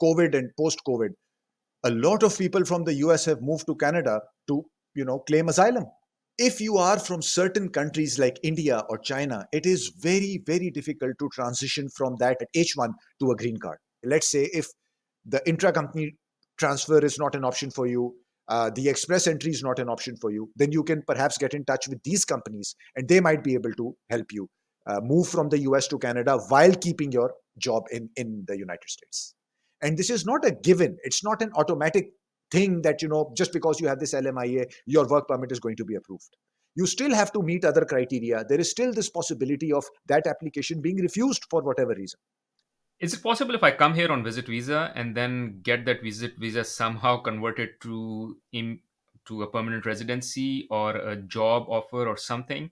COVID and post-COVID, a lot of people from the US have moved to Canada to, claim asylum. If you are from certain countries like India or China, it is very, very difficult to transition from that H1 to a green card. Let's say if the intra-company transfer is not an option for you, the express entry is not an option for you, then you can perhaps get in touch with these companies and they might be able to help you move from the US to Canada while keeping your job in the United States. And this is not a given, it's not an automatic thing that, just because you have this LMIA, your work permit is going to be approved. You still have to meet other criteria. There is still this possibility of that application being refused for whatever reason. Is it possible if I come here on visit visa and then get that visit visa somehow converted to a permanent residency or a job offer or something?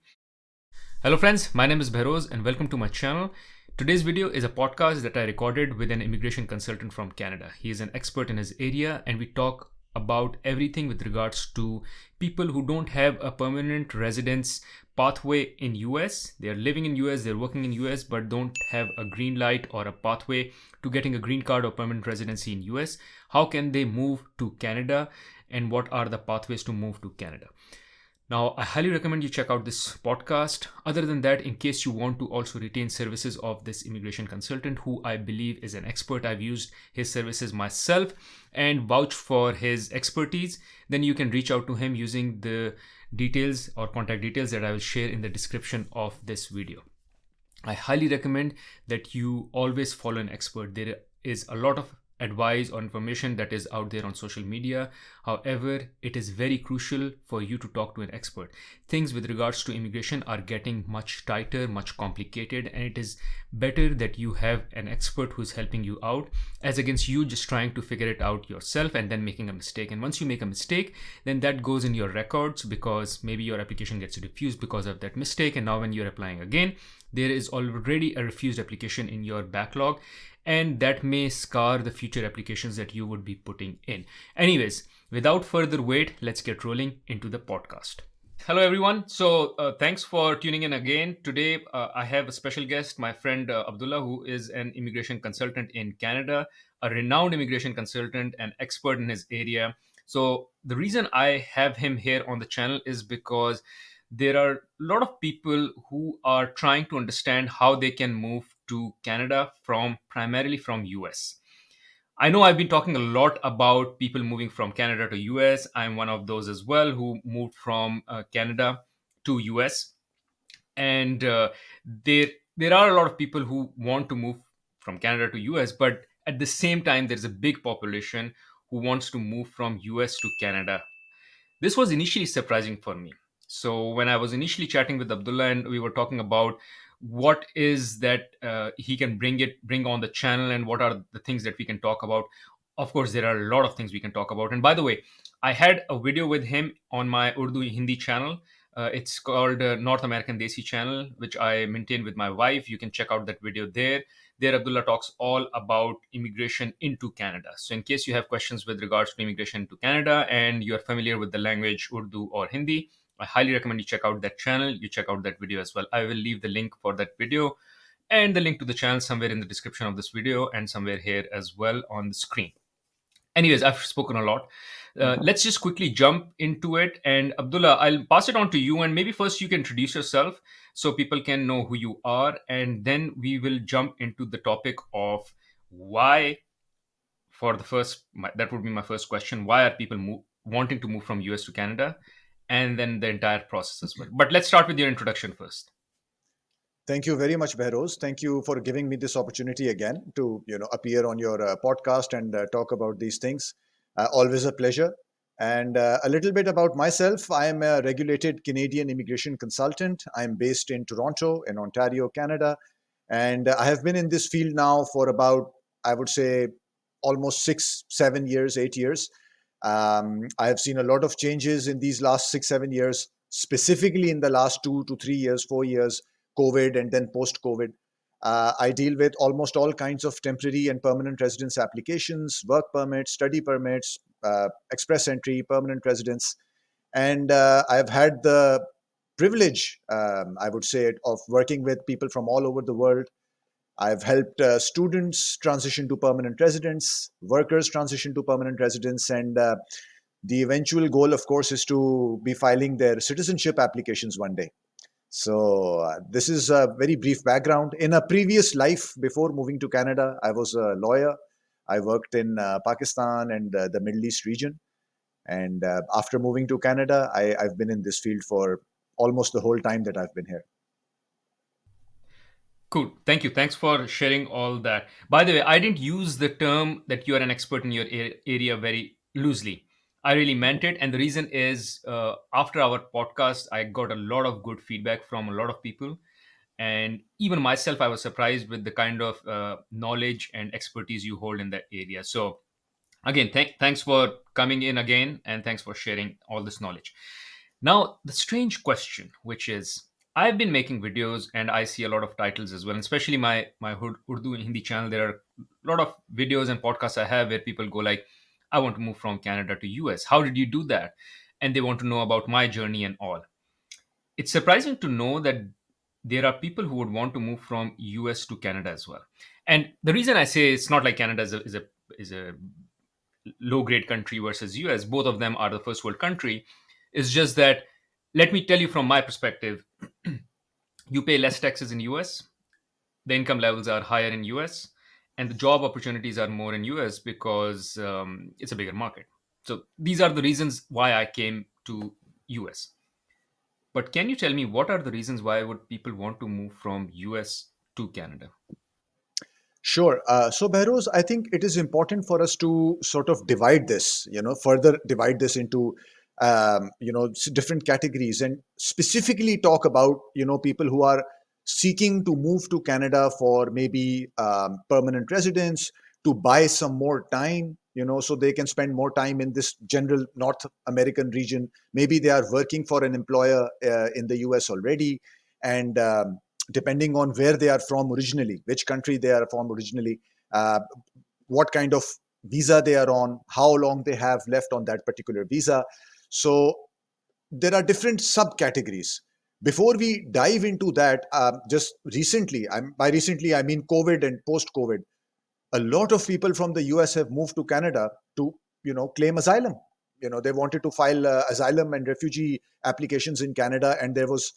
Hello friends, my name is Behroz and welcome to my channel. Today's video is a podcast that I recorded with an immigration consultant from Canada. He is an expert in his area and we talk about everything with regards to people who don't have a permanent residence pathway in US. They are living in US, they're working in US but don't have a green light or a pathway to getting a green card or permanent residency in US. How can they move to Canada and what are the pathways to move to Canada? Now, I highly recommend you check out this podcast. Other than that, in case you want to also retain services of this immigration consultant, who I believe is an expert, I've used his services myself and vouch for his expertise, then you can reach out to him using the details or contact details that I will share in the description of this video. I highly recommend that you always follow an expert. There is a lot of advice or information that is out there on social media. However, it is very crucial for you to talk to an expert. Things with regards to immigration are getting much tighter, much complicated, and it is better that you have an expert who's helping you out as against you just trying to figure it out yourself and then making a mistake. And once you make a mistake, then that goes in your records because maybe your application gets refused because of that mistake. And now when you're applying again, there is already a refused application in your backlog, and that may scar the future applications that you would be putting in. Anyways, without further wait, let's get rolling into the podcast. Hello, everyone. So, thanks for tuning in again. Today, I have a special guest, my friend Abdullah, who is an immigration consultant in Canada, a renowned immigration consultant and expert in his area. So, the reason I have him here on the channel is because there are a lot of people who are trying to understand how they can move to Canada from primarily from US. I know I've been talking a lot about people moving from Canada to US. I'm one of those as well who moved from Canada to US, and there are a lot of people who want to move from Canada to US, but at the same time, there's a big population who wants to move from US to Canada. This was initially surprising for me. So when I was initially chatting with Abdullah and we were talking about what is that he can bring on the channel and what are the things that we can talk about. Of course, there are a lot of things we can talk about. And by the way, I had a video with him on my Urdu Hindi channel. It's called North American Desi channel, which I maintain with my wife. You can check out that video there. There, Abdullah talks all about immigration into Canada. So, in case you have questions with regards to immigration to Canada and you're familiar with the language Urdu or Hindi, I highly recommend you check out that channel. You check out that video as well. I will leave the link for that video and the link to the channel somewhere in the description of this video and somewhere here as well on the screen. Anyways, I've spoken a lot. Let's just quickly jump into it. And Abdullah, I'll pass it on to you. And maybe first you can introduce yourself so people can know who you are. And then we will jump into the topic of why, for the first, that would be my first question. Why are people wanting to move from US to Canada? And then the entire process as well. But let's start with your introduction first. Thank you very much, Behroz. Thank you for giving me this opportunity again to appear on your podcast and talk about these things. Always a pleasure. And a little bit about myself. I am a regulated Canadian immigration consultant. I am based in Toronto, in Ontario, Canada. And I have been in this field now for about, I would say, almost 6, 7 years, 8 years. I have seen a lot of changes in these last 6, 7 years, specifically in the last 2 to 3 years, 4 years, COVID and then post-COVID. I deal with almost all kinds of temporary and permanent residence applications, work permits, study permits, express entry, permanent residence. And I've had the privilege, I would say, of working with people from all over the world. I've helped students transition to permanent residence, workers transition to permanent residence, and the eventual goal, of course, is to be filing their citizenship applications one day. So, this is a very brief background. In a previous life before moving to Canada, I was a lawyer. I worked in Pakistan and the Middle East region. And after moving to Canada, I've been in this field for almost the whole time that I've been here. Cool. Thank you. Thanks for sharing all that. By the way, I didn't use the term that you are an expert in your area very loosely. I really meant it. And the reason is after our podcast, I got a lot of good feedback from a lot of people. And even myself, I was surprised with the kind of knowledge and expertise you hold in that area. So, again, thanks for coming in again. And thanks for sharing all this knowledge. Now, the strange question, which is, I've been making videos and I see a lot of titles as well, and especially my Urdu and Hindi channel. There are a lot of videos and podcasts I have where people go like, "I want to move from Canada to US. How did you do that?" And they want to know about my journey and all. It's surprising to know that there are people who would want to move from US to Canada as well. And the reason I say it's not like Canada is a low grade country versus US, both of them are the first world country. It's just that, let me tell you from my perspective, you pay less taxes in US, the income levels are higher in US, and the job opportunities are more in US because it's a bigger market. So these are the reasons why I came to US. But can you tell me what are the reasons why would people want to move from US to Canada? Sure. So, Behrouz, I think it is important for us to sort of divide this, further divide this into, different categories and specifically talk about, people who are seeking to move to Canada for maybe permanent residence, to buy some more time, so they can spend more time in this general North American region. Maybe they are working for an employer in the US already. And depending on where they are from originally, which country they are from originally, uh, what kind of visa they are on, how long they have left on that particular visa. So there are different subcategories. Before we dive into that, just recently, by recently I mean COVID and post-COVID, a lot of people from the US have moved to Canada to, claim asylum. They wanted to file asylum and refugee applications in Canada, and there was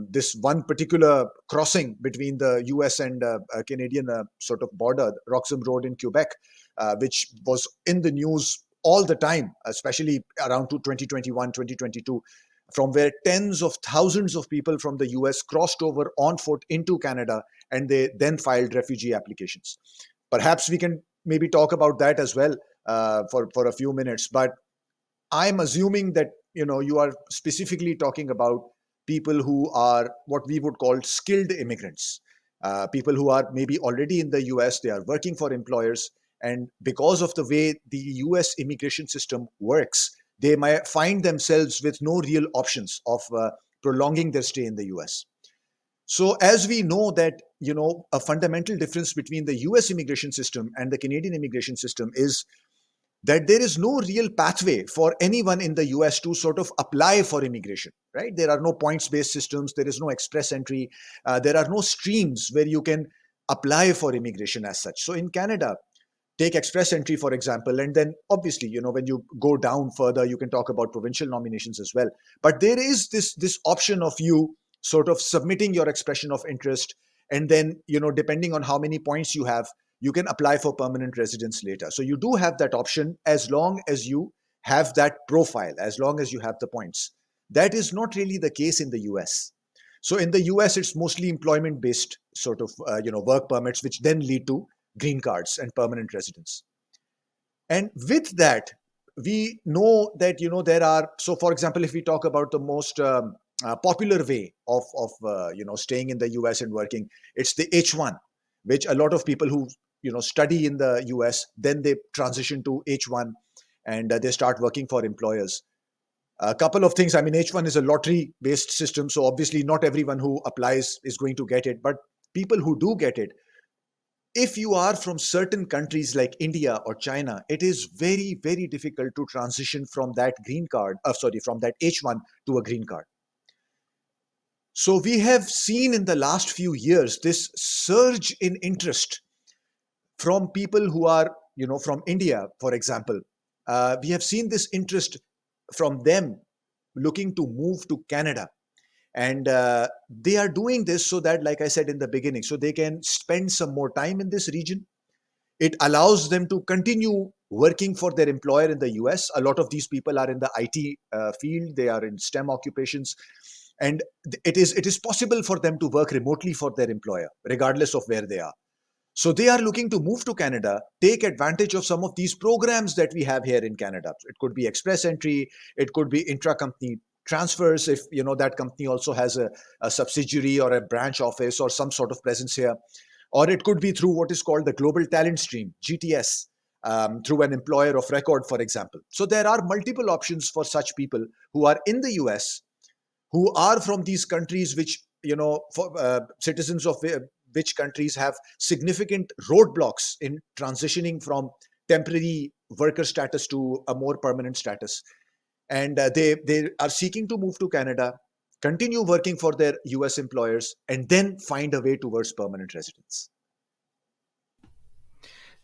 this one particular crossing between the US and Canadian sort of border, Roxham Road in Quebec, which was in the news all the time, especially around to 2021, 2022, from where tens of thousands of people from the US crossed over on foot into Canada, and they then filed refugee applications. Perhaps we can maybe talk about that as well for a few minutes. But I'm assuming that you are specifically talking about people who are what we would call skilled immigrants, people who are maybe already in the US, they are working for employers, and because of the way the US immigration system works, they might find themselves with no real options of prolonging their stay in the US. So, as we know that, a fundamental difference between the US immigration system and the Canadian immigration system is that there is no real pathway for anyone in the US to sort of apply for immigration, right? There are no points based systems, there is no express entry, there are no streams where you can apply for immigration as such. So, in Canada, take express entry for example, and then obviously when you go down further you can talk about provincial nominations as well. But there is this option of you sort of submitting your expression of interest, and then depending on how many points you have, you can apply for permanent residence later. So you do have that option as long as you have that profile, as long as you have the points. That is not really the case in the US. So in the US it's mostly employment based sort of work permits, which then lead to green cards and permanent residence. And with that, we know that there are. So, for example, if we talk about the most popular way of staying in the US and working, it's the H1, which a lot of people who study in the US, then they transition to H1, and they start working for employers. A couple of things. I mean, H1 is a lottery based system, so obviously not everyone who applies is going to get it, but people who do get it, if you are from certain countries like India or China, it is very, very difficult to transition from that green card, from that H1 to a green card. So we have seen in the last few years this surge in interest from people who are, from India, for example. We have seen this interest from them looking to move to Canada. And they are doing this so that, like I said in the beginning, so they can spend some more time in this region. It allows them to continue working for their employer in the US. A lot of these people are in the IT field, they are in STEM occupations, and it is possible for them to work remotely for their employer regardless of where they are. So they are looking to move to Canada, take advantage of some of these programs that we have here in Canada. It could be express entry, it could be intra-company transfers if that company also has a subsidiary or a branch office or some sort of presence here, or it could be through what is called the Global Talent Stream (GTS), through an employer of record, for example. So there are multiple options for such people who are in the US, who are from these countries which, for citizens of which countries have significant roadblocks in transitioning from temporary worker status to a more permanent status. And they are seeking to move to Canada, continue working for their US employers, and then find a way towards permanent residence.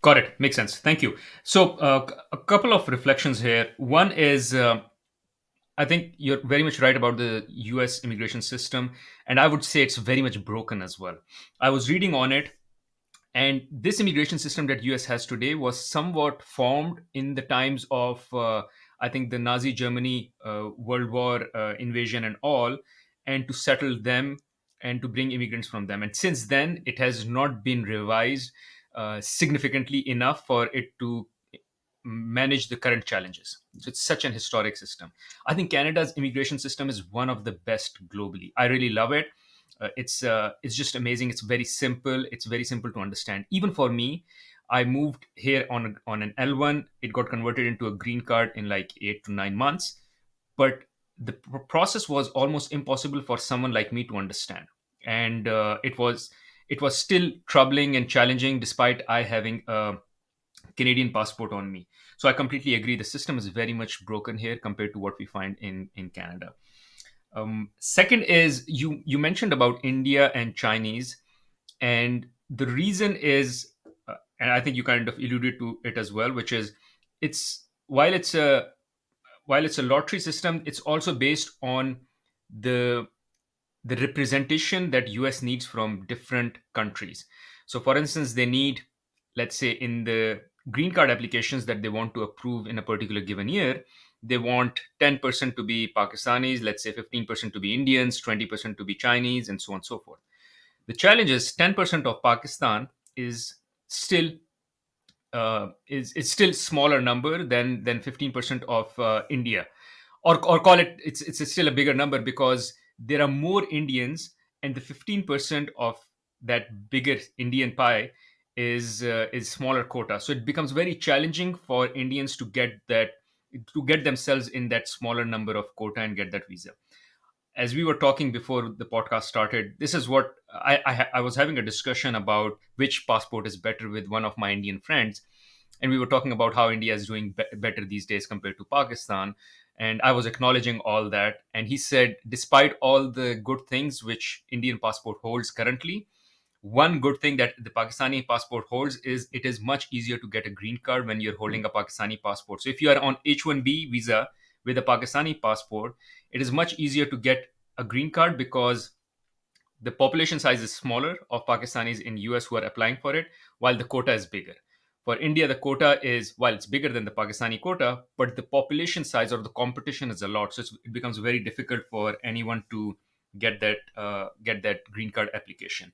Got it. Makes sense. Thank you. So, a couple of reflections here. One is, I think you're very much right about the US immigration system, and I would say it's very much broken as well. I was reading on it, and this immigration system that US has today was somewhat formed in the times of, I think, the Nazi Germany World War invasion and all, and to settle them and to bring immigrants from them. And since then, it has not been revised significantly enough for it to manage the current challenges. So it's such an historic system. I think Canada's immigration system is one of the best globally. I really love it. It's just amazing. It's very simple. It's very simple to understand. Even for me, I moved here on an L1. It got converted into a green card in like 8 to 9 months. But the process was almost impossible for someone like me to understand, and it was still troubling and challenging despite I having a Canadian passport on me. So I completely agree. The system is very much broken here compared to what we find in Canada. Second is you mentioned about India and Chinese, and the reason is, and I think you kind of alluded to it as well, which is it's while it's a while it's a lottery system, it's also based on the the representation that US needs from different countries. So for instance, they need, let's say, in the green card applications that they want to approve in a particular given year, they want 10% to be Pakistanis, let's say 15% to be Indians, 20% to be Chinese, and so on and so forth. The challenge is 10% of Pakistan is still is still smaller number than 15% of India, or call it, it's still a bigger number because there are more Indians, and the 15% of that bigger Indian pie is smaller quota. So it becomes very challenging for Indians to get themselves in that smaller number of quota and get that visa. As we were talking before the podcast started, this is what I was having a discussion about which passport is better with one of my Indian friends, and we were talking about how India is doing better these days compared to Pakistan, and I was acknowledging all that, and he said, despite all the good things which Indian passport holds currently, one good thing that the Pakistani passport holds is it is much easier to get a green card when you're holding a Pakistani passport. So if you are on H1B visa with a Pakistani passport, it is much easier to get a green card because the population size is smaller of Pakistanis in US who are applying for it, while the quota is bigger. For India, the quota is, while it's bigger than the Pakistani quota, but the population size or the competition is a lot. So it becomes very difficult for anyone to get that green card application.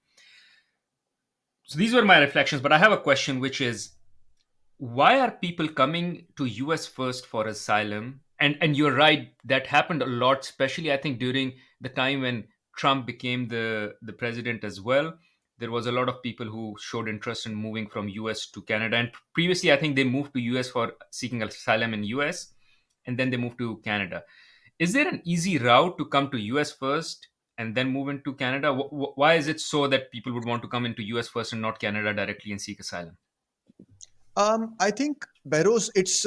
So these were my reflections, but I have a question, which is, why are people coming to US first for asylum? And you're right, that happened a lot, especially I think during the time when Trump became the president as well. There was a lot of people who showed interest in moving from US to Canada, and previously I think they moved to US for seeking asylum in US, and then they moved to Canada. Is there an easy route to come to US first and then move into Canada? Why is it so that people would want to come into US first and not Canada directly and seek asylum? I think, Behrouz, it's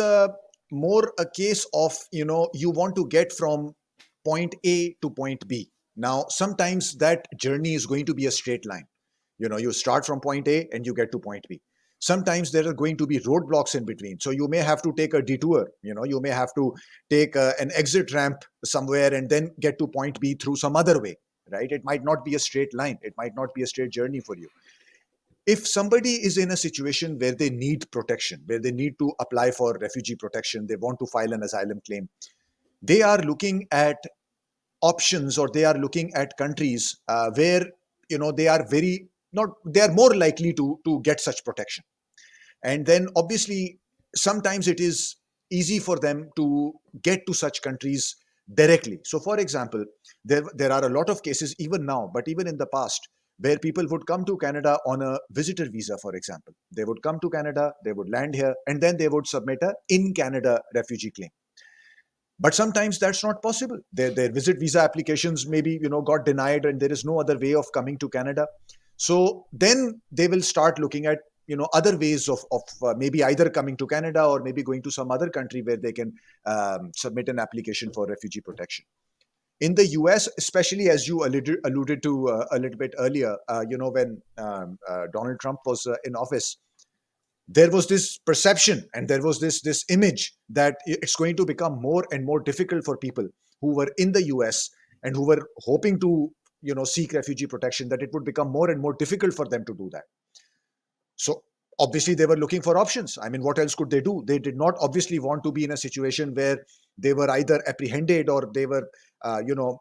more a case of, you want to get from point A to point B. Now, sometimes that journey is going to be a straight line. You start from point A and you get to point B. Sometimes there are going to be roadblocks in between. So you may have to take a detour. You may have to take an exit ramp somewhere and then get to point B through some other way, right? It might not be a straight line. It might not be a straight journey for you. If somebody is in a situation where they need protection, where they need to apply for refugee protection, they want to file an asylum claim, they are looking at options, or they are looking at countries where they are very not they are more likely to get such protection. And then obviously sometimes it is easy for them to get to such countries directly. So for example, there are a lot of cases even now, but even in the past, where people would come to Canada on a visitor visa. For example, they would come to Canada, they would land here, and then they would submit a in Canada refugee claim. But sometimes that's not possible. Their visit visa applications maybe got denied, and there is no other way of coming to Canada. So then they will start looking at other ways of maybe either coming to Canada or maybe going to some other country where they can submit an application for refugee protection. In the US, especially, as you alluded to a little bit earlier, when Donald Trump was in office, there was this perception and there was this image that it's going to become more and more difficult for people who were in the US and who were hoping to seek refugee protection, that it would become more and more difficult for them to do that. So obviously they were looking for options. I mean, what else could they do? They did not obviously want to be in a situation where they were either apprehended or they were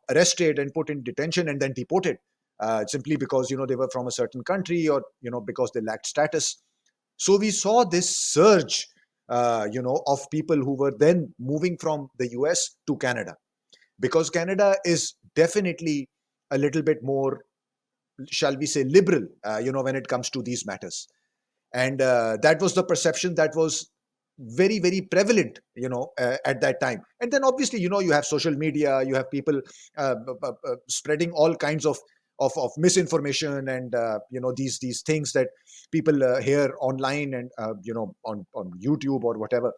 arrested and put in detention and then deported, simply because they were from a certain country, or because they lacked status. So we saw this surge, of people who were then moving from the US to Canada, because Canada is definitely a little bit more, shall we say, liberal, when it comes to these matters. And that was the perception that was very, very prevalent, at that time. And then obviously, you have social media, you have people spreading all kinds of misinformation, and these things that people hear online and on YouTube or whatever.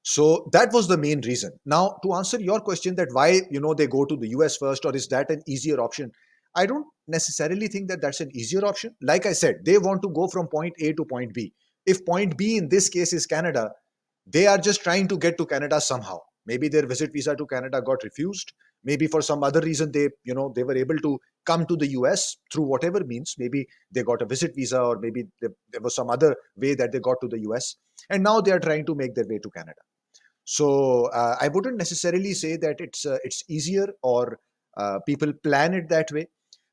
So that was the main reason. Now, to answer your question, that why they go to the US first, or is that an easier option? I don't necessarily think that that's an easier option. Like I said, they want to go from point A to point B. If point B in this case is Canada, they are just trying to get to Canada somehow. Maybe their visit visa to Canada got refused. Maybe for some other reason they were able to come to the US through whatever means. Maybe they got a visit visa, or maybe there was some other way that they got to the US, and now they are trying to make their way to Canada. So I wouldn't necessarily say that it's easier, or people plan it that way,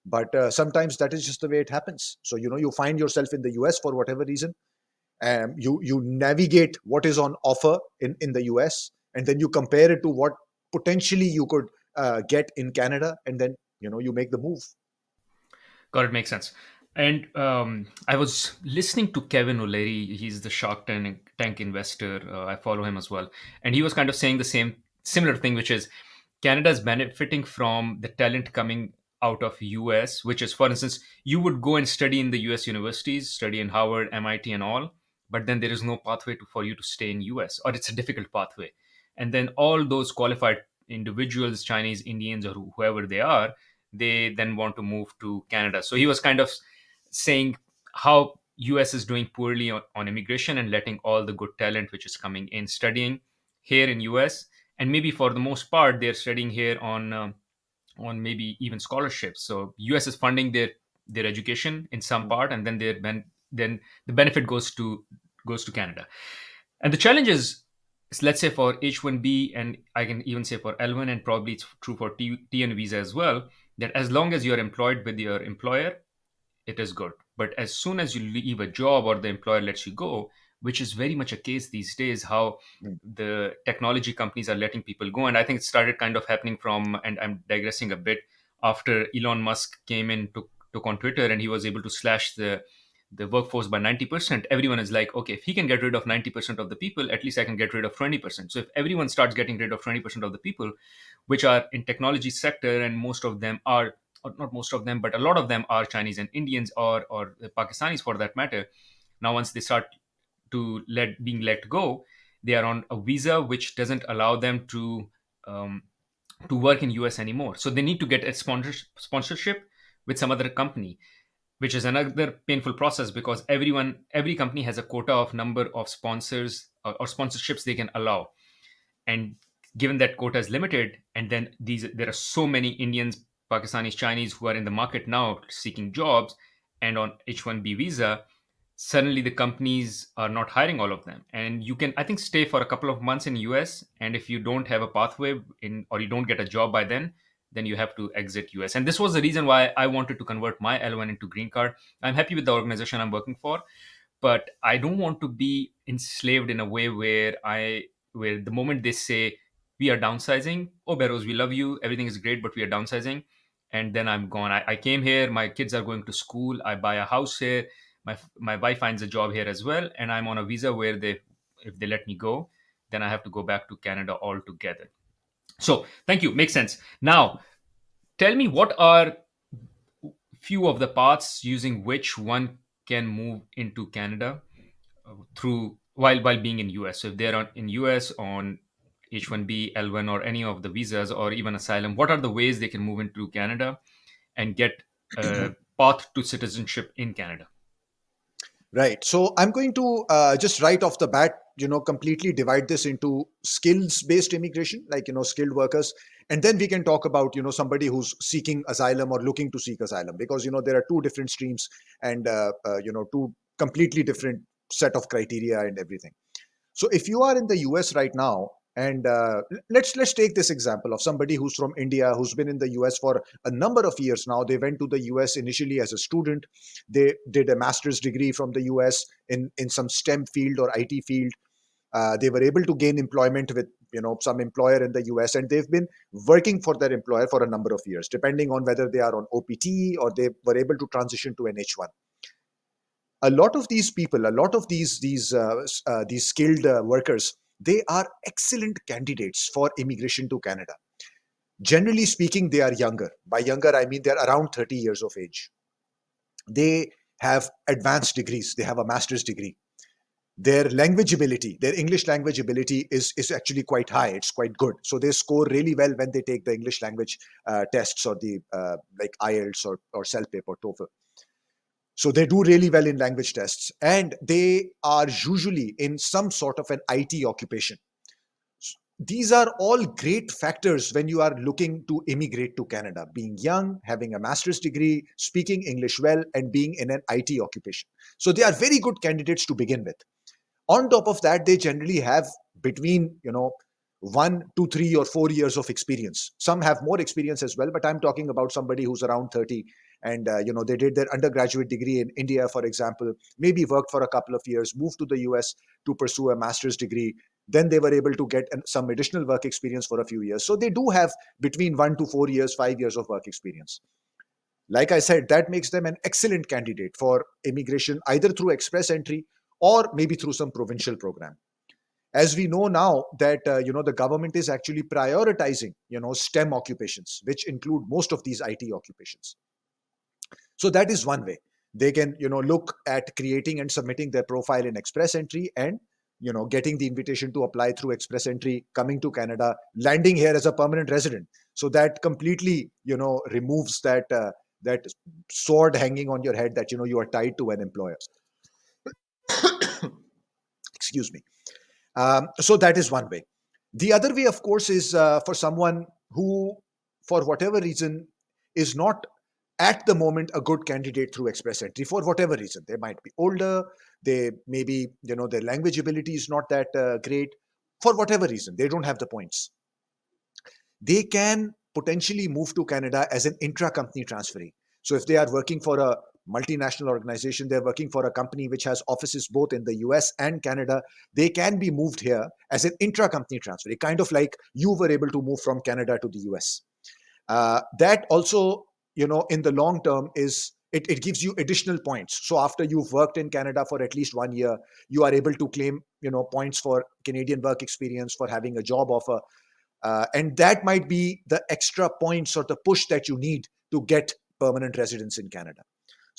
but sometimes that is just the way it happens. So you find yourself in the US for whatever reason, you navigate what is on offer in the US, and then you compare it to what potentially you could get in Canada, and then you make the move. Got it. Makes sense. And I was listening to Kevin O'Leary. He's the Shark Tank investor. I follow him as well, and he was kind of saying the similar thing, which is Canada is benefiting from the talent coming out of US. Which is, for instance, you would go and study in the US universities, study in Harvard, MIT, and all, but then there is no pathway for you to stay in US, or it's a difficult pathway. And then all those qualified individuals, Chinese, Indians, or whoever they are, they then want to move to Canada. So he was kind of saying how US is doing poorly on immigration and letting all the good talent which is coming in studying here in US, and maybe for the most part they're studying here on maybe even scholarships. So US is funding their education in some part, and then then the benefit goes to Canada. And the challenge is, let's say for H1B, and I can even say for L1, and probably it's true for TN visa as well, that as long as you're employed with your employer, it is good. But as soon as you leave a job or the employer lets you go, which is very much a case these days, how Mm. the technology companies are letting people go. And I think it started kind of happening from, and I'm digressing a bit, after Elon Musk came in, took on Twitter, and he was able to slash the workforce by 90%. Everyone is like, okay, if he can get rid of 90% of the people, at least I can get rid of 20%. So if everyone starts getting rid of 20% of the people, which are in technology sector, and most of them are, or not most of them, but a lot of them are Chinese and Indians, or Pakistanis for that matter. Now, once they start to being let go, they are on a visa which doesn't allow them to um, to work in US anymore. So they need to get a sponsorship with some other company, which is another painful process because every company has a quota of number of sponsors or sponsorships they can allow. And given that quota is limited, and then there are so many Indians, Pakistanis, Chinese who are in the market now seeking jobs and on H1B visa, suddenly the companies are not hiring all of them, and you can, I think, stay for a couple of months in US, and if you don't have a pathway in, or you don't get a job by then you have to exit US. And this was the reason why I wanted to convert my L1 into green card. I'm happy with the organization I'm working for, but I don't want to be enslaved in a way where the moment they say we are downsizing, oh Barrows, we love you, everything is great, but we are downsizing, and then I'm gone. I came here, my kids are going to school, I buy a house here, my wife finds a job here as well, and I'm on a visa where they, if they let me go, then I have to go back to Canada altogether. So thank you, makes sense. Now tell me, what are few of the paths using which one can move into Canada through while being in US. So if they're in US on H1B, L1, or any of the visas, or even asylum, what are the ways they can move into Canada and get a path to citizenship in Canada? Right. So I'm going to just right off the bat, completely divide this into skills-based immigration, like, skilled workers. And then we can talk about, somebody who's seeking asylum or looking to seek asylum, because, there are two different streams and, two completely different set of criteria and everything. So if you are in the US right now, and let's take this example of somebody who's from India, who's been in the US for a number of years now. They went to the US initially as a student. They did a master's degree from the US in some STEM field or IT field. They were able to gain employment with some employer in the US, and they've been working for their employer for a number of years, depending on whether they are on OPT or they were able to transition to an H1. A lot of these people, a lot of these skilled workers, they are excellent candidates for immigration to Canada. Generally speaking, they are younger. By younger, I mean they're around 30 years of age. They have advanced degrees. They have a master's degree. Their language ability, their English language ability is actually quite high. It's quite good. So they score really well when they take the English language tests, or the like IELTS or CELP or TOEFL. So they do really well in language tests, and they are usually in some sort of an IT occupation. These are all great factors when you are looking to immigrate to Canada: being young, having a master's degree, speaking English well, and being in an IT occupation. So they are very good candidates to begin with. On top of that, they generally have between 1 to 3 or 4 years of experience. Some have more experience as well, but I'm talking about somebody who's around 30, and they did their undergraduate degree in India, for example, maybe worked for a couple of years, moved to the US to pursue a master's degree. Then they were able to get some additional work experience for a few years. So they do have between 1 to 4 years, 5 years of work experience. Like I said, that makes them an excellent candidate for immigration, either through express entry or maybe through some provincial program. As we know now that the government is actually prioritizing STEM occupations, which include most of these IT occupations. So that is one way they can look at creating and submitting their profile in express entry, and getting the invitation to apply through express entry, coming to Canada, landing here as a permanent resident. So that completely removes that sword hanging on your head that you are tied to an employer. Excuse me. So that is one way. The other way, of course, is for someone who, for whatever reason, is not at the moment a good candidate through express entry. For whatever reason, they might be older, they maybe their language ability is not that great. For whatever reason, they don't have the points. They can potentially move to Canada as an intra-company transferee. So if they are working for a multinational organization, they're working for a company which has offices both in the US and Canada, they can be moved here as an intra-company transferee, kind of like you were able to move from Canada to the US. That also, in the long term, it gives you additional points. So after you've worked in Canada for at least 1 year, you are able to claim points for Canadian work experience, for having a job offer. And that might be the extra points or the push that you need to get permanent residence in Canada.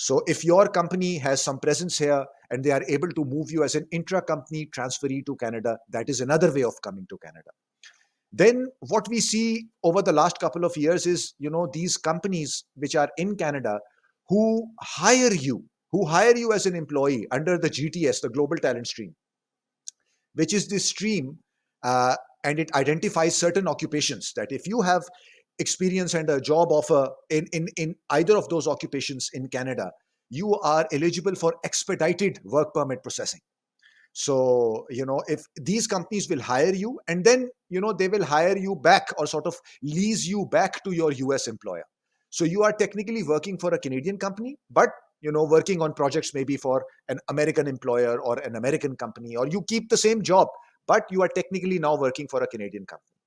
So if your company has some presence here and they are able to move you as an intra-company transferee to Canada, that is another way of coming to Canada. Then what we see over the last couple of years is, these companies which are in Canada who hire you as an employee under the GTS, the Global Talent Stream, which is this stream, and it identifies certain occupations that if you have experience and a job offer in either of those occupations in Canada, you are eligible for expedited work permit processing. So, if these companies will hire you, and then, they will hire you back, or sort of lease you back to your US employer. So you are technically working for a Canadian company, but, working on projects maybe for an American employer or an American company, or you keep the same job, but you are technically now working for a Canadian company.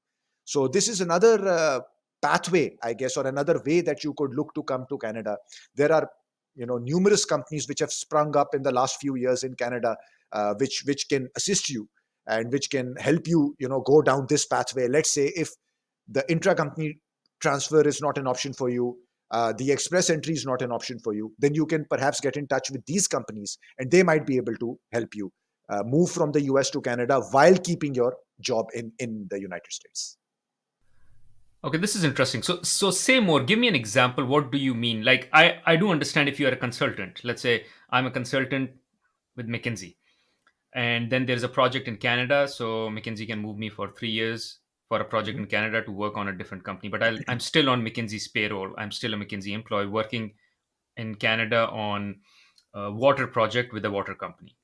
So this is another pathway, I guess, or another way that you could look to come to Canada. There are, numerous companies which have sprung up in the last few years in Canada, which can assist you and which can help you, go down this pathway. Let's say if the intra-company transfer is not an option for you, the express entry is not an option for you, then you can perhaps get in touch with these companies, and they might be able to help you move from the US to Canada while keeping your job in the United States. Okay, this is interesting. So say more. Give me an example. What do you mean? Like I do understand if you are a consultant. Let's say I'm a consultant with McKinsey, and then there's a project in Canada. So McKinsey can move me for 3 years for a project Mhm. in Canada to work on a different company. But I'm still on McKinsey's payroll. I'm still a McKinsey employee working in Canada on a water project with a water company.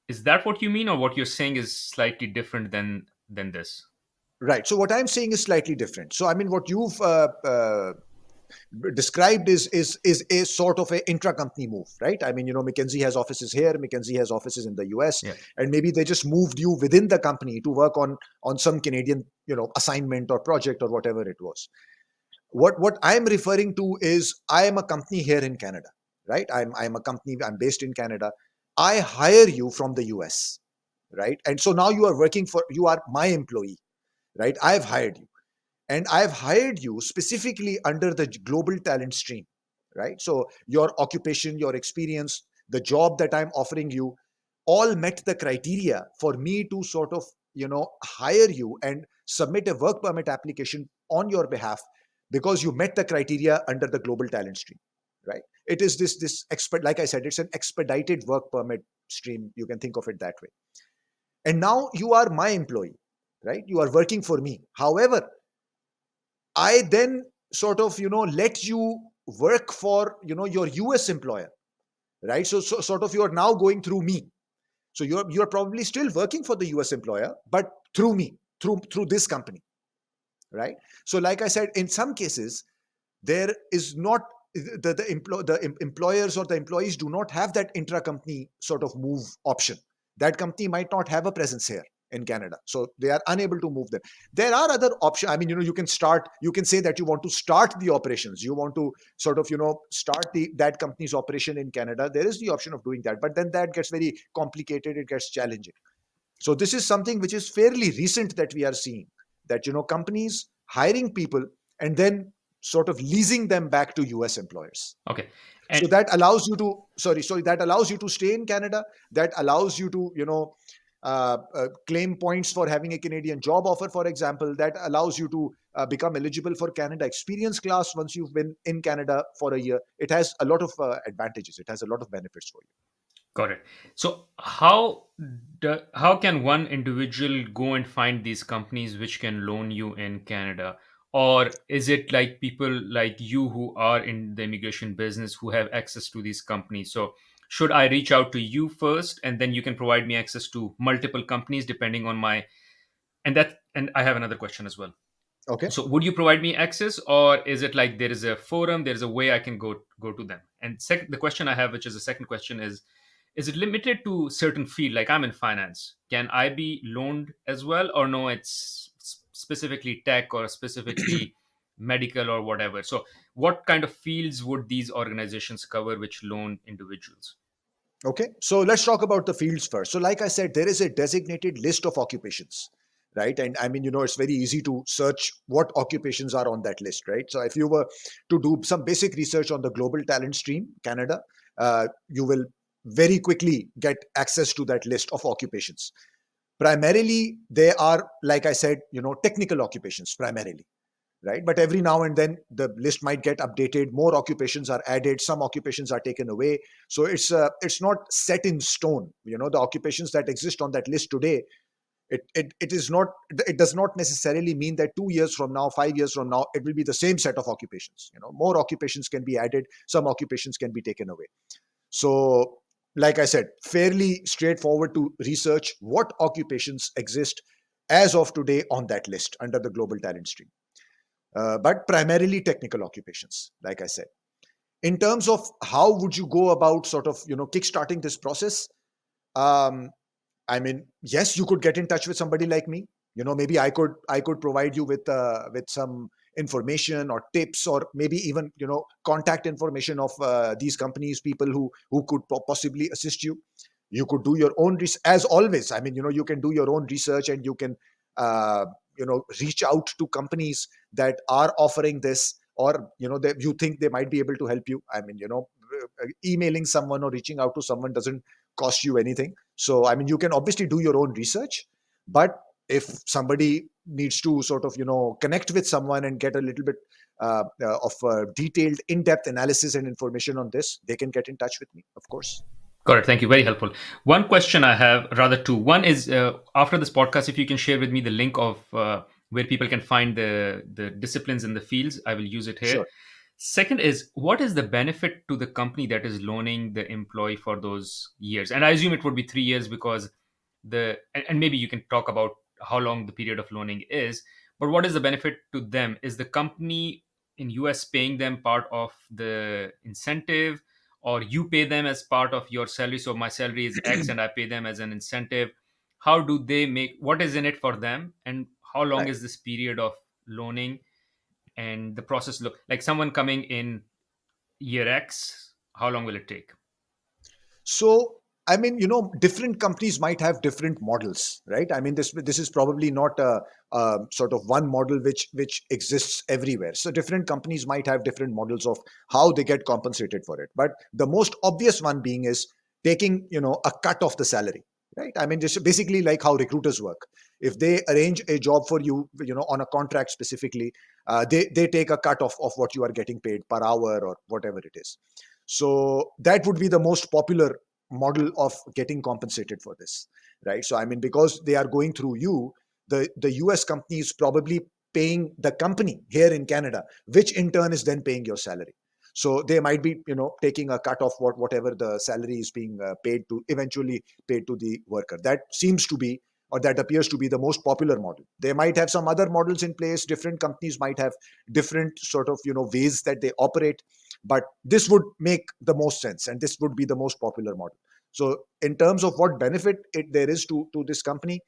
Is that what you mean, or what you're saying is slightly different than this? Right. So what I'm saying is slightly different. So I mean, what you've described is a sort of a intra-company move, right? I mean, McKinsey has offices here, McKinsey has offices in the US, Yeah. and maybe they just moved you within the company to work on some Canadian, assignment or project or whatever it was. What I'm referring to is, I am a company here in Canada, right? I'm a company, I'm based in Canada. I hire you from the US, right? And so now you are my employee, right? I've hired you, and I've hired you specifically under the global talent stream, right? So your occupation, your experience, the job that I'm offering you, all met the criteria for me to sort of, hire you and submit a work permit application on your behalf, because you met the criteria under the global talent stream, right? It is this expert, like I said, it's an expedited work permit stream, you can think of it that way. And now you are my employee, right? You are working for me. However, I then sort of, let you work for, your US employer, right? So sort of, you are now going through me. So you're probably still working for the US employer, but through me, through this company, right? So like I said, in some cases, there is not the employers or the employees do not have that intra-company sort of move option. That company might not have a presence here in Canada, so they are unable to move them. There are other options. I mean, you can say that you want to start the operations, you want to sort of, start that company's operation in Canada. There is the option of doing that, but then that gets very complicated, it gets challenging. So this is something which is fairly recent that we are seeing, that, companies hiring people and then sort of leasing them back to US employers. Okay. So And that allows you to, sorry, that allows you to stay in Canada. That allows you to, claim points for having a Canadian job offer, for example. That allows you to become eligible for Canada Experience Class once you've been in Canada for a year. It has a lot of advantages. It has a lot of benefits for you. got it. So how can one individual go and find these companies which can loan you in Canada? Or is it like people like you who are in the immigration business who have access to these companies? So should I reach out to you first and then you can provide me access to multiple companies depending on my and I have another question as well. Okay. So would you provide me access, or is it like there is a forum, there is a way I can go to them? And second, the question I have, which is the second question, is it limited to certain field? Like I'm in finance, can I be loaned as well, or no, it's specifically tech or specifically medical or whatever? So what kind of fields would these organizations cover which loan individuals? Okay, so let's talk about the fields first. So, like I said, there is a designated list of occupations, right? And I mean, it's very easy to search what occupations are on that list, right? So, if you were to do some basic research on the global talent stream, Canada, you will very quickly get access to that list of occupations. Primarily, they are, like I said, technical occupations primarily, right? But every now and then the list might get updated, more occupations are added, some occupations are taken away. So it's not set in stone. The occupations that exist on that list today, it is not, it does not necessarily mean that 2 years from now, 5 years from now, it will be the same set of occupations. More occupations can be added, some occupations can be taken away. So, like I said, fairly straightforward to research what occupations exist as of today on that list under the global talent stream. But primarily technical occupations, like I said. In terms of how would you go about sort of kickstarting this process, um, I mean, yes, you could get in touch with somebody like me. Maybe I could provide you with some information or tips, or maybe even contact information of these companies, people who could possibly assist you. You could do your own research, as always. I mean, you can do your own research, and you can uh, reach out to companies that are offering this, or that you think they might be able to help you. I mean, emailing someone or reaching out to someone doesn't cost you anything. So, I mean, you can obviously do your own research, but if somebody needs to sort of, connect with someone and get a little bit of detailed, in-depth analysis and information on this, they can get in touch with me, of course. Got it. Thank you. Very helpful. One question I have, rather two. One is, after this podcast, if you can share with me the link of where people can find the disciplines in the fields, I will use it here. Sure. Second is, what is the benefit to the company that is loaning the employee for those years? And I assume it would be 3 years, because and maybe you can talk about how long the period of loaning is. But what is the benefit to them? Is the company in US paying them part of the incentive, or you pay them as part of your salary? So my salary is X and I pay them as an incentive. How do they make, what is in it for them, and how long Right. is this period of loaning, and the process look like? Someone coming in year X, how long will it take? So, I mean, different companies might have different models, right? I mean, this is probably not a sort of one model which exists everywhere. So, different companies might have different models of how they get compensated for it. But the most obvious one being is taking a cut of the salary, right? I mean, just basically like how recruiters work. If they arrange a job for you, on a contract specifically, they take a cut of what you are getting paid per hour or whatever it is. So that would be the most popular model of getting compensated for this, right? So, I mean, because they are going through you, the US company is probably paying the company here in Canada, which in turn is then paying your salary. So they might be taking a cut of whatever the salary is being paid to, eventually paid to the worker. That seems to be, or that appears to be, the most popular model. They might have some other models in place. Different companies might have different sort of ways that they operate, but this would make the most sense, and this would be the most popular model. So, in terms of what benefit there is to this company,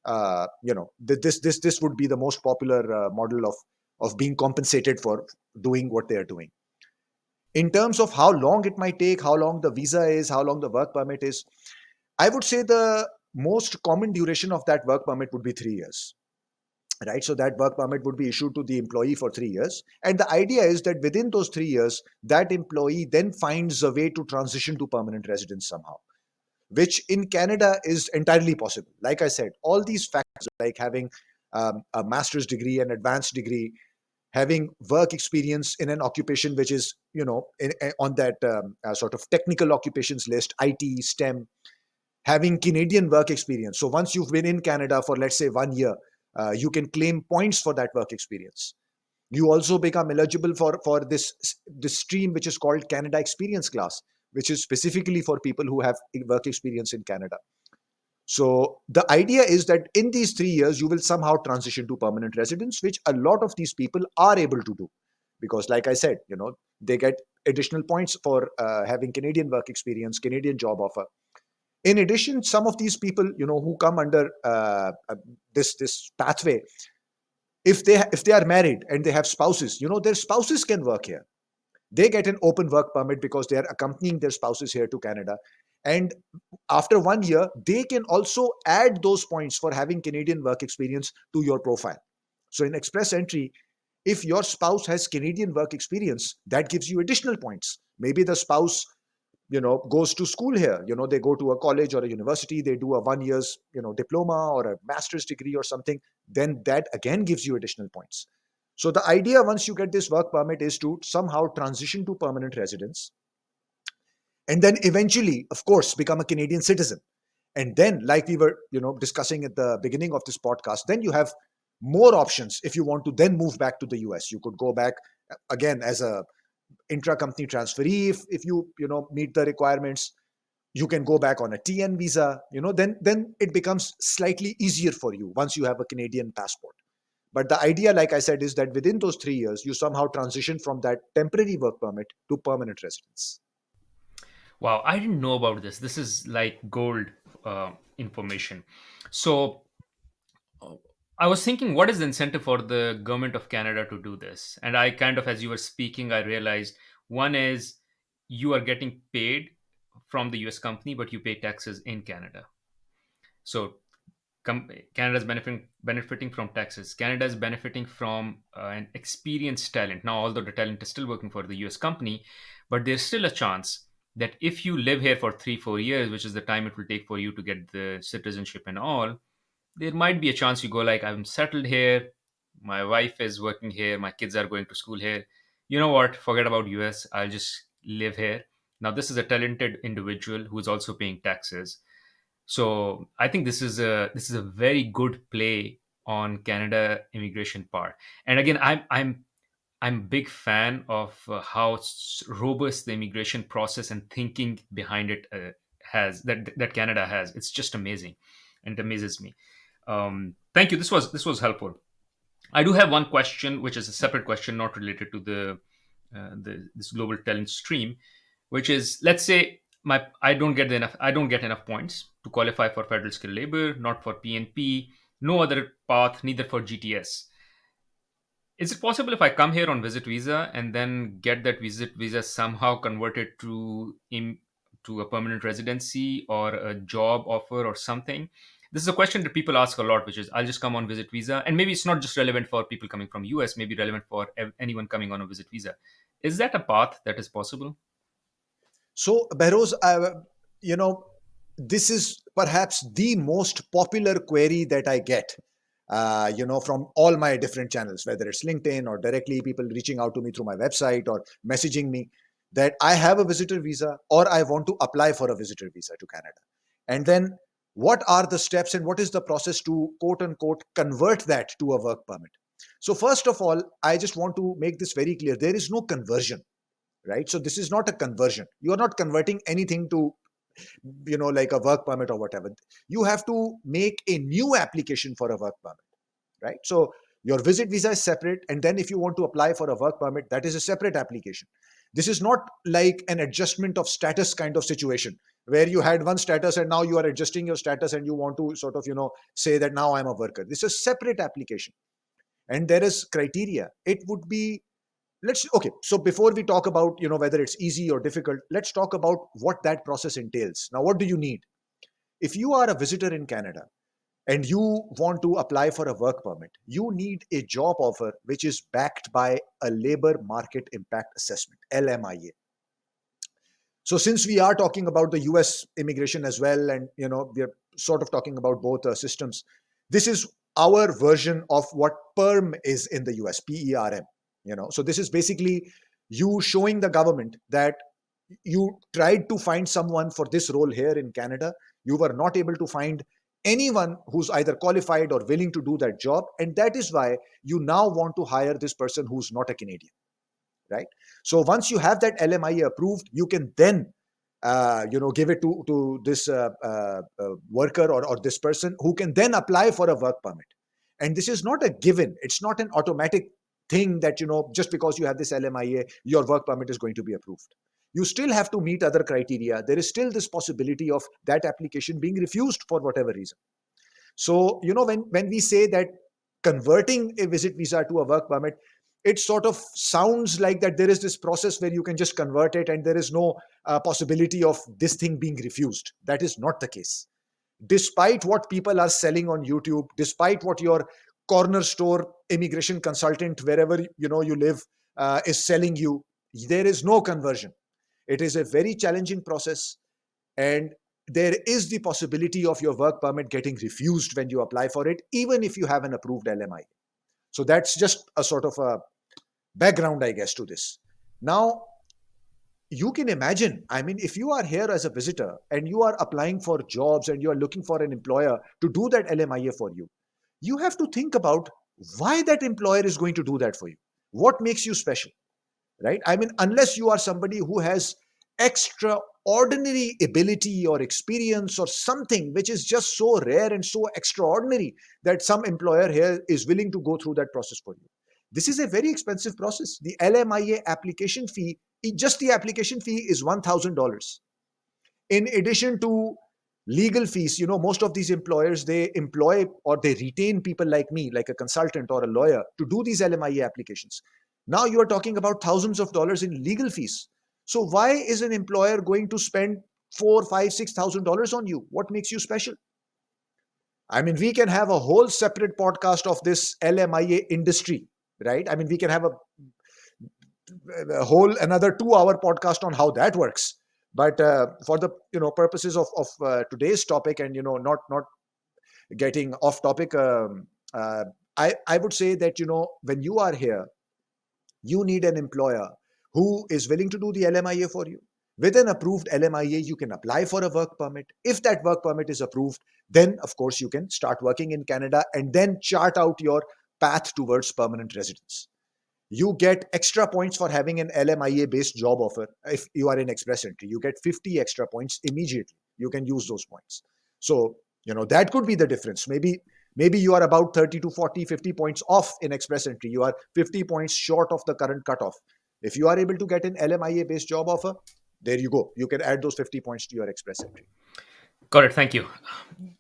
this would be the most popular model of being compensated for doing what they are doing. In terms of how long it might take, how long the visa is, how long the work permit is, I would say the most common duration of that work permit would be 3 years, right? So that work permit would be issued to the employee for 3 years. And the idea is that within those 3 years, that employee then finds a way to transition to permanent residence somehow, which in Canada is entirely possible. Like I said, all these factors, like having a master's degree, an advanced degree, having work experience in an occupation which is, on that sort of technical occupations list, IT, STEM, having Canadian work experience. So once you've been in Canada for, let's say, 1 year, you can claim points for that work experience. You also become eligible for this stream which is called Canada Experience Class, which is specifically for people who have work experience in Canada. So the idea is that in these 3 years, you will somehow transition to permanent residence, which a lot of these people are able to do, because, like I said, they get additional points for having Canadian work experience, Canadian job offer. In addition, some of these people, who come under this pathway, if they are married and they have spouses, their spouses can work here. They get an open work permit because they are accompanying their spouses here to Canada. And after 1 year, they can also add those points for having Canadian work experience to your profile. So in Express Entry, if your spouse has Canadian work experience, that gives you additional points. Maybe the spouse goes to school here. They go to a college or a university, they do a 1 year's diploma or a master's degree or something. Then that again gives you additional points. So the idea, once you get this work permit, is to somehow transition to permanent residence, and then eventually, of course, become a Canadian citizen. And then, like we were discussing at the beginning of this podcast, then you have more options. If you want to then move back to the US, you could go back again as a intra-company transferee. If you meet the requirements, you can go back on a TN visa. Then it becomes slightly easier for you once you have a Canadian passport. But the idea, like I said, is that within those 3 years, you somehow transition from that temporary work permit to permanent residence. Wow, I didn't know about this. This is like gold information. So uh, I was thinking, what is the incentive for the government of Canada to do this? And I kind of, as you were speaking, I realized one is you are getting paid from the US company, but you pay taxes in Canada. So Canada is benefiting from taxes. Canada is benefiting from an experienced talent. Now, although the talent is still working for the US company, but there's still a chance that if you live here for 3 4 years, which is the time it will take for you to get the citizenship and all, there might be a chance you go like, I'm settled here, my wife is working here, my kids are going to school here. You know what? Forget about US. I'll just live here. Now, this is a talented individual who is also paying taxes, so I think this is a very good play on Canada immigration part. And again, I'm a big fan of how robust the immigration process and thinking behind it has that Canada has. It's just amazing, and it amazes me. Thank you. This was helpful. I do have one question, which is a separate question, not related to the this global talent stream, which is, let's say I don't get enough points to qualify for federal skilled labor, not for PNP, no other path, neither for GTS. Is it possible if I come here on visit visa and then get that visit visa somehow converted to a permanent residency or a job offer or something? This is a question that people ask a lot, which is, I'll just come on visit visa, and maybe it's not just relevant for people coming from US, maybe relevant for anyone coming on a visit visa. Is that a path that is possible? So, Behrouz, this is perhaps the most popular query that I get, from all my different channels, whether it's LinkedIn or directly people reaching out to me through my website or messaging me, that I have a visitor visa or I want to apply for a visitor visa to Canada. And then what are the steps and what is the process to quote unquote convert that to a work permit? So, first of all, I just want to make this very clear: there is no conversion, right? So this is not a conversion. You are not converting anything to like a work permit or whatever. You have to make a new application for a work permit, right? So your visit visa is separate, and then if you want to apply for a work permit, that is a separate application. This is not like an adjustment of status kind of situation where you had one status and now you are adjusting your status and you want to sort of say that now I'm a worker. This is a separate application, and there is criteria. It would be, let's okay, so before we talk about whether it's easy or difficult, let's talk about what that process entails. Now, what do you need if you are a visitor in Canada and you want to apply for a work permit? You need a job offer which is backed by a labor market impact assessment, LMIA. So since we are talking about the US immigration as well, and we're sort of talking about both systems, this is our version of what perm is in the US, PERM. So this is basically you showing the government that you tried to find someone for this role here in Canada. You were not able to find anyone who's either qualified or willing to do that job, and that is why you now want to hire this person who's not a Canadian, right? So once you have that LMIA approved, you can then give it to this worker, or this person who can then apply for a work permit. And this is not a given. It's not an automatic thing that just because you have this LMIA, your work permit is going to be approved. You still have to meet other criteria. There is still this possibility of that application being refused for whatever reason. So when we say that converting a visit visa to a work permit, it sort of sounds like that there is this process where you can just convert it and there is no possibility of this thing being refused. That is not the case. Despite what people are selling on YouTube, despite what your corner store immigration consultant, wherever you live, is selling you, there is no conversion. It is a very challenging process, and there is the possibility of your work permit getting refused when you apply for it, even if you have an approved LMI. So that's just a sort of a background, I guess, to this. Now, you can imagine, I mean, if you are here as a visitor and you are applying for jobs and you are looking for an employer to do that LMIA for you, you have to think about why that employer is going to do that for you. What makes you special, right? I mean, unless you are somebody who has extraordinary ability or experience or something which is just so rare and so extraordinary that some employer here is willing to go through that process for you. This is a very expensive process. The LMIA application fee, just the application fee is $1,000. In addition to legal fees, most of these employers, they employ or they retain people like me, like a consultant or a lawyer, to do these LMIA applications. Now you are talking about thousands of dollars in legal fees. So why is an employer going to spend four, five, $6,000 on you? What makes you special? I mean, we can have a whole separate podcast of this LMIA industry, right? I mean, we can have a whole another 2 hour podcast on how that works. But for the purposes of today's topic, and not getting off topic, I would say that when you are here, you need an employer who is willing to do the LMIA for you. With an approved LMIA, you can apply for a work permit. If that work permit is approved, then of course you can start working in Canada and then chart out your path towards permanent residence. You get extra points for having an LMIA based job offer. If you are in express entry, you get 50 extra points immediately. You can use those points. So that could be the difference. Maybe you are about 30 to 40, 50 points off in express entry. You are 50 points short of the current cutoff. If you are able to get an LMIA based job offer, there you go. You can add those 50 points to your express entry. Got it. Thank you.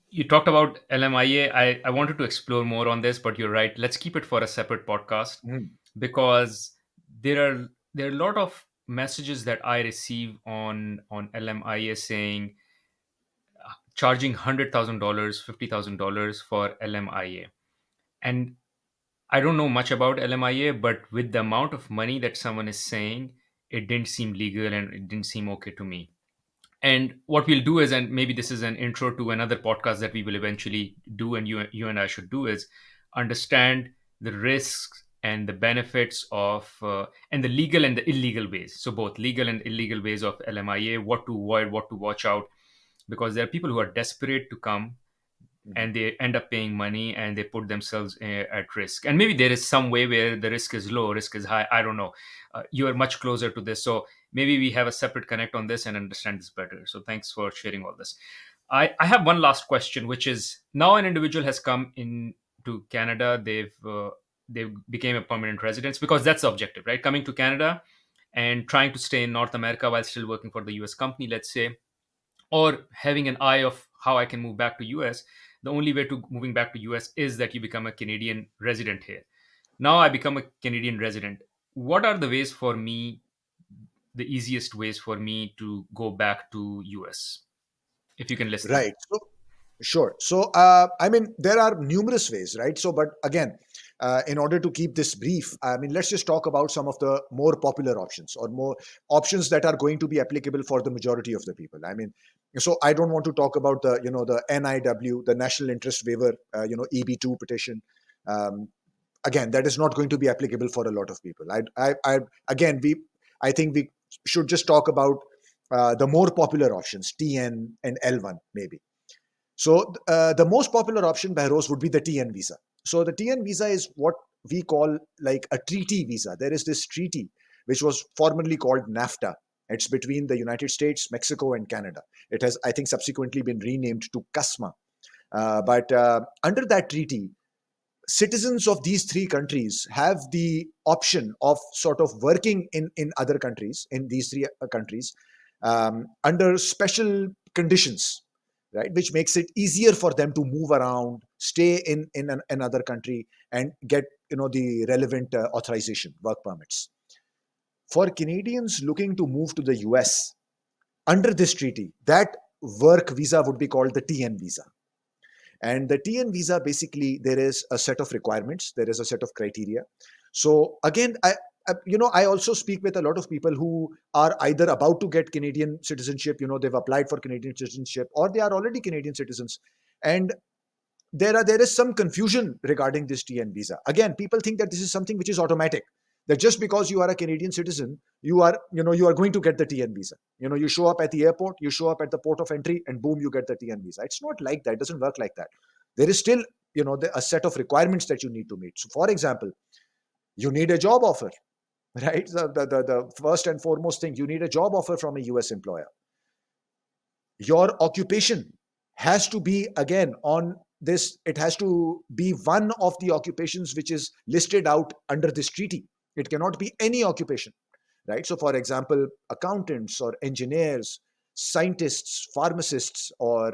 You talked about LMIA. I wanted to explore more on this, but you're right. Let's keep it for a separate podcast Mhm. because there are a lot of messages that I receive on LMIA saying charging $100,000, $50,000 for LMIA. And I don't know much about LMIA, but with the amount of money that someone is saying, it didn't seem legal and it didn't seem okay to me. And what we'll do is, and maybe this is an intro to another podcast that we will eventually do, and you and I should do, is understand the risks and the benefits of and the legal and the illegal ways. So both legal and illegal ways of LMIA, what to avoid, what to watch out, because there are people who are desperate to come Mhm. and they end up paying money and they put themselves at risk. And maybe there is some way where the risk is low, risk is high. I don't know. You are much closer to this, so maybe we have a separate connect on this and understand this better. So thanks for sharing all this. I have one last question, which is, now an individual has come in to Canada. They've became a permanent resident, because that's the objective, right? Coming to Canada and trying to stay in North America while still working for the US company, let's say, or having an eye of how I can move back to US. The only way to moving back to US is that you become a Canadian resident here. Now I become a Canadian resident. What are the ways for me, the easiest ways for me to go back to US? If you can list them. Right. So, sure. So, I mean, there are numerous ways, right? So, but again, in order to keep this brief, I mean, let's just talk about some of the more popular options, or more options that are going to be applicable for the majority of the people. I mean, so I don't want to talk about the NIW, the National Interest Waiver, EB2 petition. Um, Again, that is not going to be applicable for a lot of people. Again, I think we should just talk about the more popular options, TN and L1 maybe. So the most popular option, Behrouz, would be the TN visa. So the TN visa is what we call like a treaty visa. There is this treaty which was formerly called NAFTA. It's between the United States, Mexico, and Canada. It has, I think, subsequently been renamed to CUSMA. But under that treaty, citizens of these three countries have the option of sort of working in other countries, in these three countries, under special conditions, right, which makes it easier for them to move around, stay in another country, and get the relevant authorization, work permits. For Canadians looking to move to the US under this treaty, that work visa would be called the TN visa. And the TN visa, basically, there is a set of requirements, there is a set of criteria. So again, I also speak with a lot of people who are either about to get Canadian citizenship. They've applied for Canadian citizenship, or they are already Canadian citizens, and there is some confusion regarding this TN visa. Again, people think that this is something which is automatic. That just because you are a Canadian citizen, you are going to get the TN visa. You show up at the airport, you show up at the port of entry, and boom, you get the TN visa. It's not like that. It doesn't work like that. There is still a set of requirements that you need to meet. So, for example, you need a job offer, right? The first and foremost thing, you need a job offer from a US employer. Your occupation has to be, again, on this, it has to be one of the occupations which is listed out under this treaty. It cannot be any occupation, right? So, for example, accountants or engineers, scientists, pharmacists, or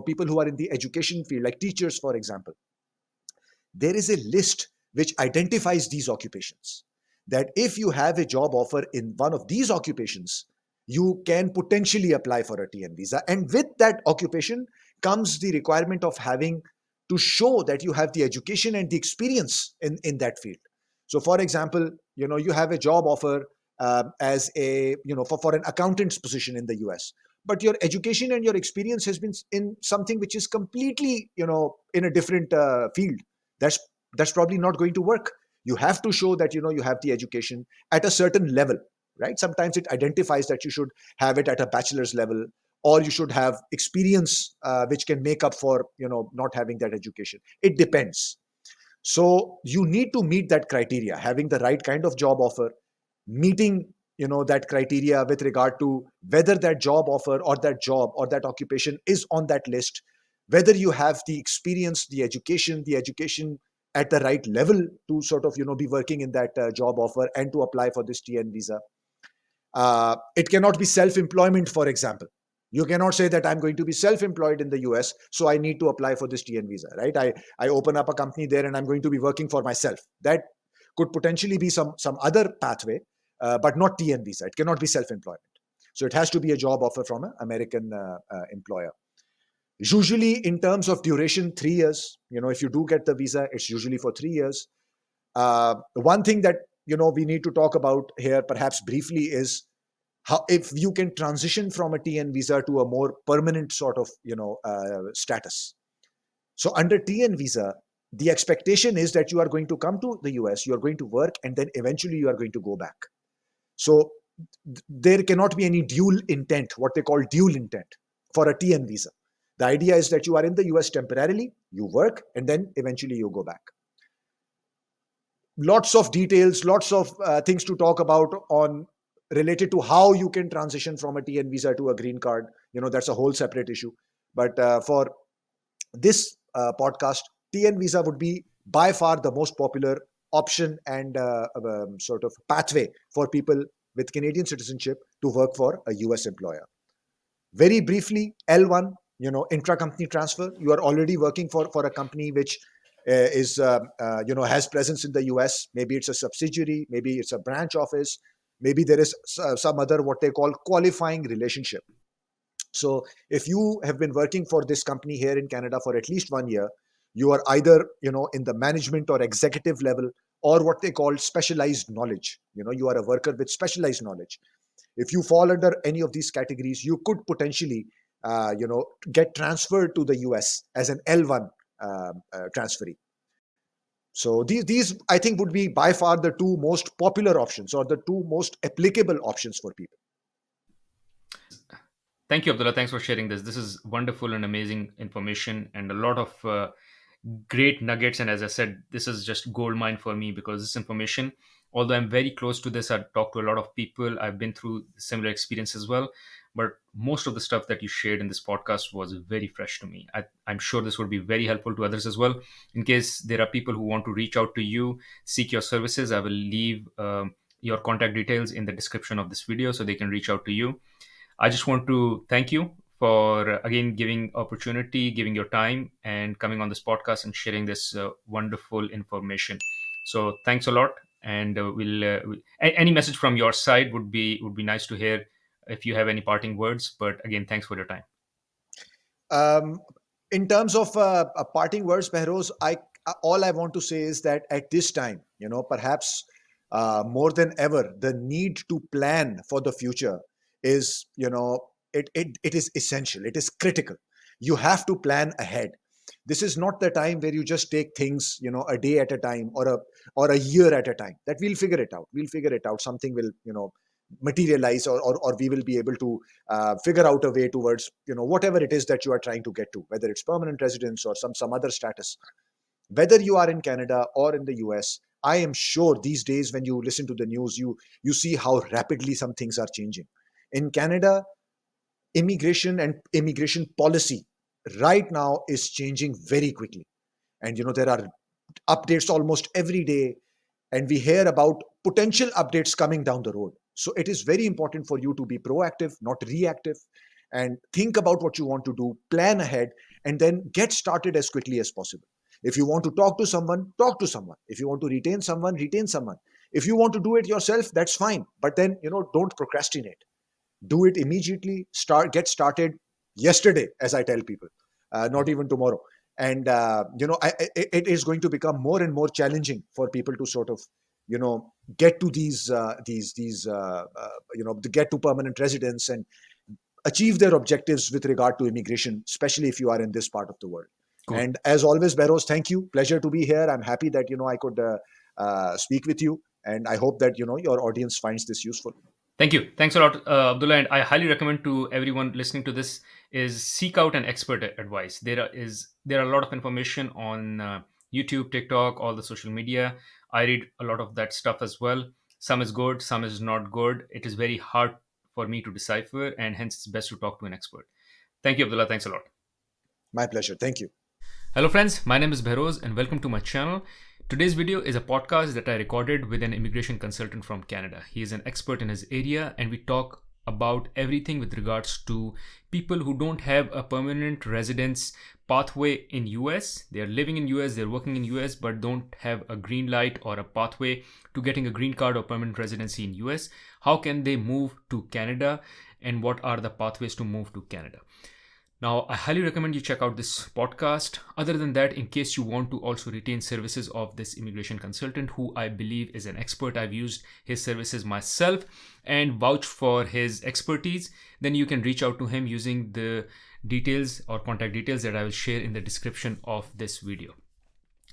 people who are in the education field, like teachers, for example, there is a list which identifies these occupations, that if you have a job offer in one of these occupations, you can potentially apply for a TN visa. And with that occupation comes the requirement of having to show that you have the education and the experience in that field. So, for example, you have a job offer as a, for an accountant's position in the US, but your education and your experience has been in something which is completely, in a different field. That's that's probably not going to work. You have to show that you have the education at a certain level, right? Sometimes it identifies that you should have it at a bachelor's level, or you should have experience which can make up for not having that education. It depends. So you need to meet that criteria, having the right kind of job offer, meeting that criteria with regard to whether that job offer or that job or that occupation is on that list, whether you have the experience, the education at the right level to sort of be working in that job offer and to apply for this TN visa. It cannot be self-employment, for example. You cannot say that I'm going to be self-employed in the US, so I need to apply for this TN visa, right? I open up a company there and I'm going to be working for myself. That could potentially be some other pathway, but not TN visa. It cannot be self-employment. So it has to be a job offer from an American employer. Usually, in terms of duration, 3 years. If you do get the visa, it's usually for 3 years. One thing that we need to talk about here, perhaps briefly, is how, if you can transition from a TN visa to a more permanent sort of status. So under TN visa, the expectation is that you are going to come to the US, you are going to work, and then eventually you are going to go back. So there cannot be any dual intent, what they call dual intent, for a TN visa. The idea is that you are in the US temporarily, you work, and then eventually you go back. Lots of details, lots of things to talk about on related to how you can transition from a TN visa to a green card. That's a whole separate issue. But for this podcast, TN visa would be by far the most popular option and sort of pathway for people with Canadian citizenship to work for a US employer. Very briefly, L1, intra-company transfer. You are already working for a company which is has presence in the US. Maybe it's a subsidiary, maybe it's a branch office, maybe there is some other what they call qualifying relationship. So if you have been working for this company here in Canada for at least 1 year, you are either in the management or executive level, or what they call specialized knowledge. You are a worker with specialized knowledge. If you fall under any of these categories, you could potentially get transferred to the US as an L1 transferee. So these I think would be by far the two most popular options, or the two most applicable options for people. Thank you, Abdullah. Thanks for sharing this. This is wonderful and amazing information, and a lot of great nuggets. And as I said, this is just gold mine for me, because this information, although I'm very close to this, I've talked to a lot of people, I've been through similar experience as well. But most of the stuff that you shared in this podcast was very fresh to me. I'm sure this would be very helpful to others as well. In case there are people who want to reach out to you, seek your services, I will leave your contact details in the description of this video so they can reach out to you. I just want to thank you for again giving opportunity, giving your time, and coming on this podcast and sharing this wonderful information. So thanks a lot, and any message from your side would be nice to hear if you have any parting words. But again, thanks for your time. Um, in terms of parting words, Behroz, all I want to say is that at this time, perhaps more than ever, the need to plan for the future is, it is essential. It is critical. You have to plan ahead. This is not the time where you just take things, a day at a time, or a year at a time. That we'll figure it out. We'll figure it out. Something will, materialize, or we will be able to figure out a way towards, whatever it is that you are trying to get to, whether it's permanent residence or some other status. Whether you are in Canada or in the US, I am sure these days when you listen to the news, you see how rapidly some things are changing. In Canada, immigration and immigration policy right now is changing very quickly. And there are updates almost every day, and we hear about potential updates coming down the road. So it is very important for you to be proactive, not reactive, and think about what you want to do, plan ahead, and then get started as quickly as possible. If you want to talk to someone, talk to someone. If you want to retain someone, retain someone. If you want to do it yourself, that's fine. But then, don't procrastinate. Do it immediately. Get started yesterday, as I tell people, not even tomorrow. And it is going to become more and more challenging for people to sort of, get to to get to permanent residence and achieve their objectives with regard to immigration, especially if you are in this part of the world. Cool. And as always, Behrouz, thank you. Pleasure to be here. I'm happy that I could speak with you, and I hope that your audience finds this useful. Thank you. Thanks a lot, Abdullah. And I highly recommend to everyone listening to this is seek out an expert advice. There are a lot of information on YouTube, TikTok, all the social media. I read a lot of that stuff as well. Some is good, some is not good. It is very hard for me to decipher, and hence it's best to talk to an expert. Thank you, Abdullah. Thanks a lot. My pleasure. Thank you. Hello friends, my name is Behrouz and welcome to my channel. Today's video is a podcast that I recorded with an immigration consultant from Canada. He is an expert in his area and we talk about everything with regards to people who don't have a permanent residence pathway in US. They are living in US, they're working in US but don't have a green light or a pathway to getting a green card or permanent residency in US. How can they move to Canada and what are the pathways to move to Canada? Now, I highly recommend you check out this podcast. Other than that, in case you want to also retain services of this immigration consultant, who I believe is an expert, I've used his services myself and vouch for his expertise, then you can reach out to him using the details or contact details that I will share in the description of this video.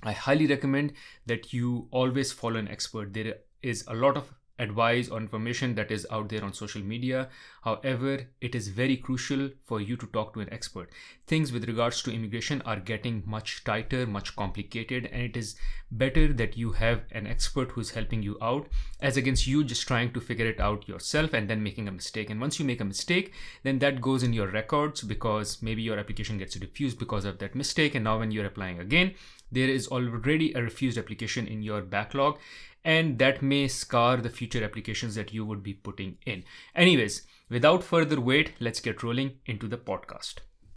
I highly recommend that you always follow an expert. There is a lot of advice or information that is out there on social media. However, it is very crucial for you to talk to an expert. Things with regards to immigration are getting much tighter, much complicated, and it is better that you have an expert who's helping you out as against you just trying to figure it out yourself and then making a mistake. And once you make a mistake, then that goes in your records because maybe your application gets refused because of that mistake. And now when you're applying again, there is already a refused application in your backlog, and that may scar the future applications that you would be putting in. Anyways, without further wait, let's get rolling into the podcast.